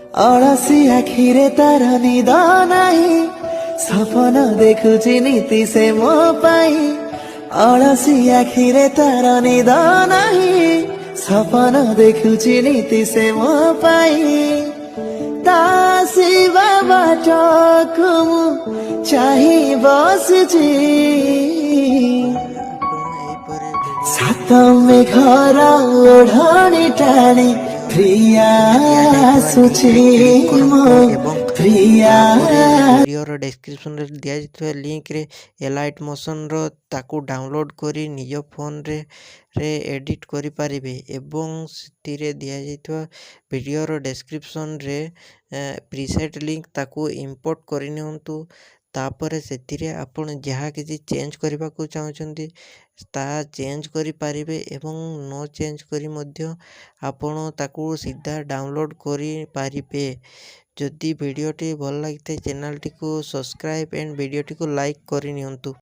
ଅଳସି ଆଖିରେ ତାର ନିଦ ନାହିଁ, ସପନ ଦେଖୁଛି ନୀତି ସେ ମୋ ପାଇଁ। ଅଳସି ଆଖିରେ ତାର ନିଦ ନାହିଁ, ସପନ ଦେଖୁଛି ନୀତି ସେ ମୋ ପାଇଁ। ତା ଆସିବା ବାଟକୁ ମୁଁ ଚାହିଁ ବସିଛି, ସାତ ମେଘର ଓଢ଼ଣି ଟାଣି ପ୍ରିୟା ଆସୁଛି ମୋ ପ୍ରିୟା। ଭିଡ଼ିଓର ଡେସ୍କ୍ରିପ୍ସନରେ ଦିଆଯାଇଥିବା ଲିଙ୍କରେ ଏଲାଇଟ୍ ମୋସନ୍ର ତାକୁ ଡାଉନଲୋଡ଼୍ କରି ନିଜ ଫୋନରେ ଏଡ଼ିଟ୍ କରିପାରିବେ ଏବଂ ସେଥିରେ ଦିଆଯାଇଥିବା ଭିଡ଼ିଓର ଡେସ୍କ୍ରିପ୍ସନରେ ପ୍ରିସେଟ୍ ଲିଙ୍କ ତାକୁ ଇମ୍ପୋର୍ଟ କରିନିଅନ୍ତୁ। ତାପରେ ସେଥିରେ ଆପଣ ଯାହା କିଛି ଚେଞ୍ଜ କରିବାକୁ ଚାହୁଁଛନ୍ତି ତାହା ଚେଞ୍ଜ କରିପାରିବେ ଏବଂ ନ ଚେଞ୍ଜ କରି ମଧ୍ୟ ଆପଣ ତାକୁ ସିଧା ଡାଉନଲୋଡ଼୍ କରିପାରିବେ। ଯଦି ଭିଡ଼ିଓଟି ଭଲ ଲାଗିଥାଏ ଚ୍ୟାନେଲଟିକୁ ସବସ୍କ୍ରାଇବ୍ ଏଣ୍ଡ ଭିଡ଼ିଓଟିକୁ ଲାଇକ୍ କରିନିଅନ୍ତୁ।